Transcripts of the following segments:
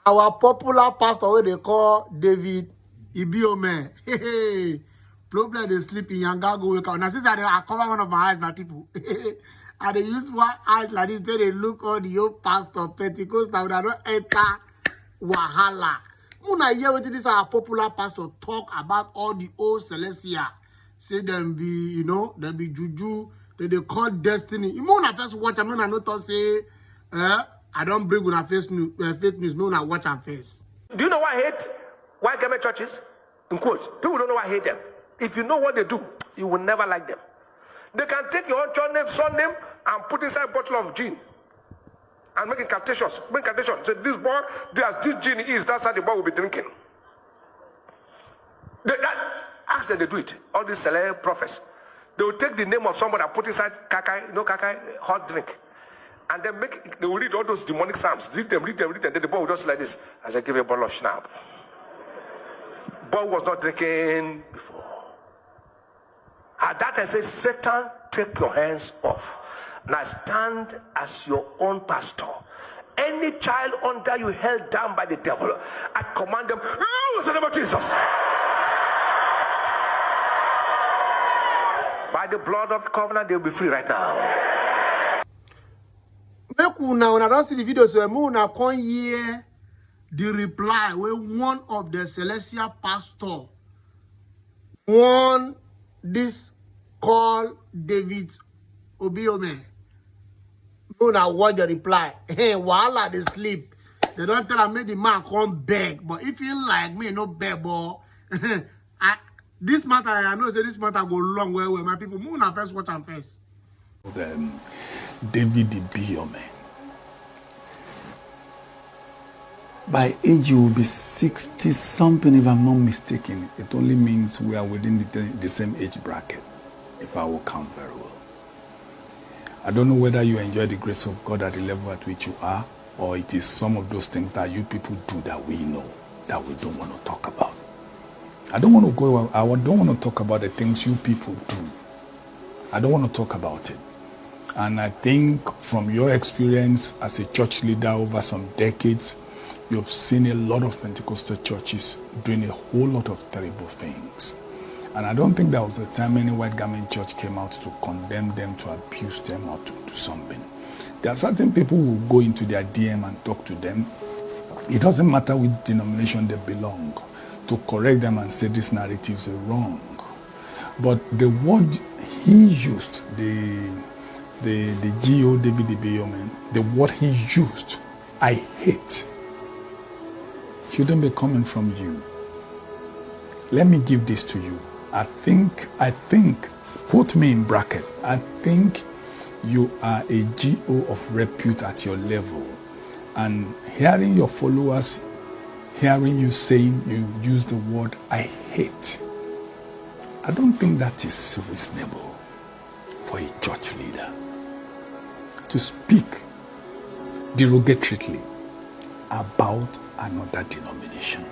Our popular pastor, what they call David Ibiyeomie. Hey, problem they sleep in Yangago wake up. Now since I cover one of my eyes, my people. And they use one eye like this, then they look on the old pastor Pentecost now they don't enter Wahala. Muna hear what this our popular pastor talk about all the old Celestia. Say them be, you know, them be juju, they call destiny. You muna first watch, I'm not say, I don't bring with a fake news, no, I watch and face. Do you know why I hate white government churches? In quotes, people don't know why I hate them. If you know what they do, you will never like them. They can take your own church name, son name, and put inside a bottle of gin. And make incantations. Make incantations. Say, this boy, as this gin is, that's how the boy will be drinking. Ask them to do it. All these celeb prophets. They will take the name of somebody and put inside kakai, you know, kakai, hot drink. And then they will read all those demonic psalms. Read them. Then the boy will just like this. As I give you a bottle of schnapps. Boy was not drinking before. At that I say, Satan, take your hands off. And I stand as your own pastor. Any child under you held down by the devil, I command them, loose in the name of Jesus. By the blood of the covenant, they will be free right now. Make una don't see the video, so una come hear the reply where one of the celestial pastor one this call David Ibiyeomie. Una watch the reply. Hey, while they sleep, they don't tell him make the man come beg. But if you like me, no beg, boy. This matter, I know say this matter go long way with my people. Una first watch and first. David Ibiyeomie. By age, you will be 60 something, if I'm not mistaken. It only means we are within the same age bracket, if I will count very well. I don't know whether you enjoy the grace of God at the level at which you are, or it is some of those things that you people do that we know, that we don't want to talk about. I don't want to talk about the things you people do. I don't want to talk about it. And I think from your experience as a church leader over some decades, you've seen a lot of Pentecostal churches doing a whole lot of terrible things. And I don't think there was a time any white garment church came out to condemn them, to abuse them, or to do something. There are certain people who go into their DM and talk to them. It doesn't matter which denomination they belong, to correct them and say these narratives are wrong. But the word he used, the G.O. David Ibiyeomie, the word he used, I hate, shouldn't be coming from you. Let me give this to you. I think, put me in bracket, I think you are a GO of repute at your level. And hearing your followers, hearing you saying you use the word I hate, I don't think that is reasonable for a church leader to speak derogatorily about another denomination.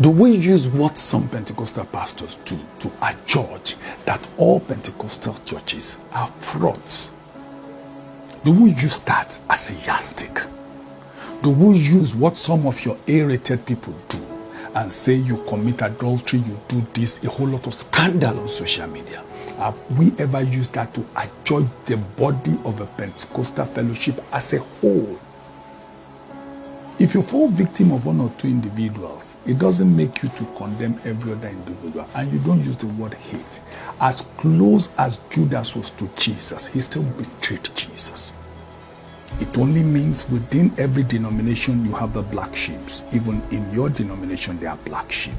Do we use what some Pentecostal pastors do to adjudge that all Pentecostal churches are frauds? Do we use that as a yardstick? Do we use what some of your A-rated people do and say you commit adultery, you do this, a whole lot of scandal on social media? Have we ever used that to adjudge the body of a Pentecostal fellowship as a whole? If you fall victim of one or two individuals, it doesn't make you to condemn every other individual, and you don't use the word hate. As close as Judas was to Jesus, he still betrayed Jesus. It only means within every denomination you have the black sheep. Even in your denomination there are black sheep.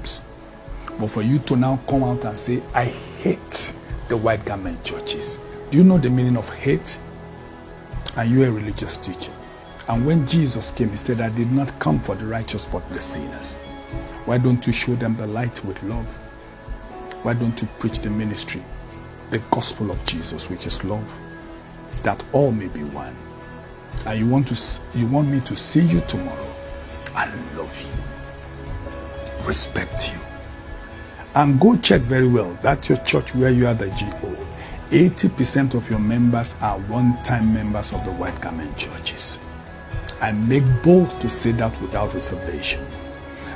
But for you to now come out and say, I hate the white garment churches. Do you know the meaning of hate? Are you a religious teacher? And when Jesus came, he said, I did not come for the righteous but the sinners. Why don't you show them the light with love? Why don't you preach the ministry, the gospel of Jesus, which is love, that all may be one? And you want me to see you tomorrow and love you, respect you. And go check very well, that's your church where you are the GO. 80% of your members are one-time members of the white garment churches. I make bold to say that without reservation.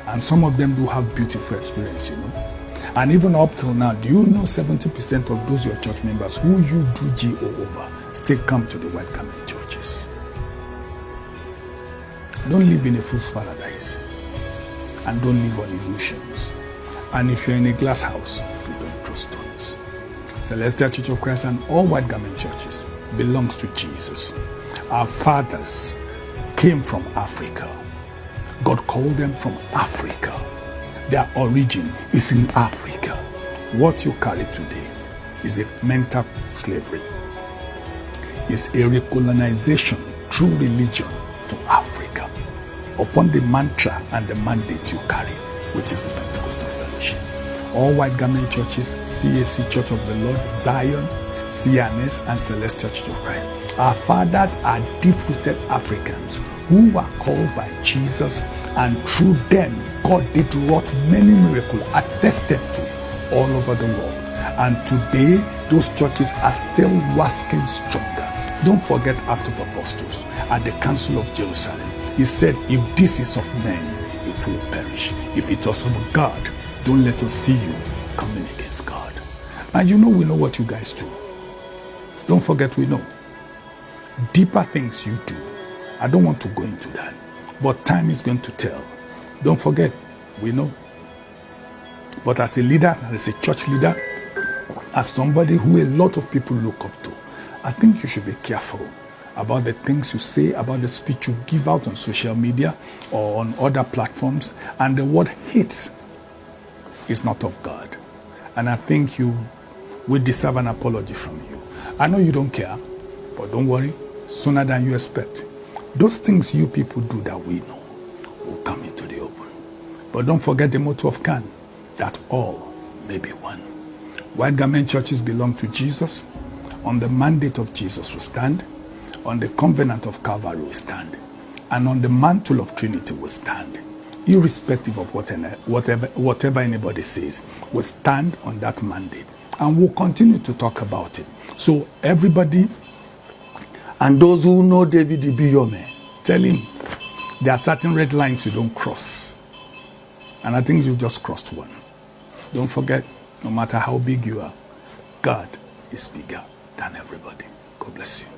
And some of them do have beautiful experience, you know. And even up till now, do you know 70% of those your church members who you do GO over still come to the white garment churches? Don't live in a fool's paradise. And don't live on illusions. And if you're in a glass house, you don't throw stones. Celestial Church of Christ and all white garment churches belongs to Jesus. Our fathers came from Africa. God called them from Africa. Their origin is in Africa. What you carry today is a mental slavery. It's a recolonization through religion to Africa upon the mantra and the mandate you carry, which is the Pentecostal fellowship. All white garment churches, CAC Church of the Lord, Zion, CNS, and Celestial Church of Christ. Our fathers are deep-rooted Africans who were called by Jesus, and through them, God did wrought many miracles attested to all over the world. And today, those churches are still waxing stronger. Don't forget Acts of Apostles at the Council of Jerusalem. He said, if this is of men, it will perish. If it was of God, don't let us see you coming against God. And you know, we know what you guys do. Don't forget, we know. Deeper things you do. I don't want to go into that. But time is going to tell. Don't forget, we know. But as a leader, as a church leader, as somebody who a lot of people look up to, I think you should be careful about the things you say, about the speech you give out on social media or on other platforms. And the word hate is not of God. And I think you will deserve an apology from you. I know you don't care, but don't worry, sooner than you expect. Those things you people do that we know will come into the open. But don't forget the motto of Khan, that all may be one. White garment churches belong to Jesus. On the mandate of Jesus we stand. On the covenant of Calvary we stand. And on the mantle of Trinity we stand. Irrespective of whatever anybody says, we stand on that mandate. And we'll continue to talk about it. So everybody, and those who know David Ibiyeomie, tell him there are certain red lines you don't cross. And I think you just crossed one. Don't forget, no matter how big you are, God is bigger than everybody. God bless you.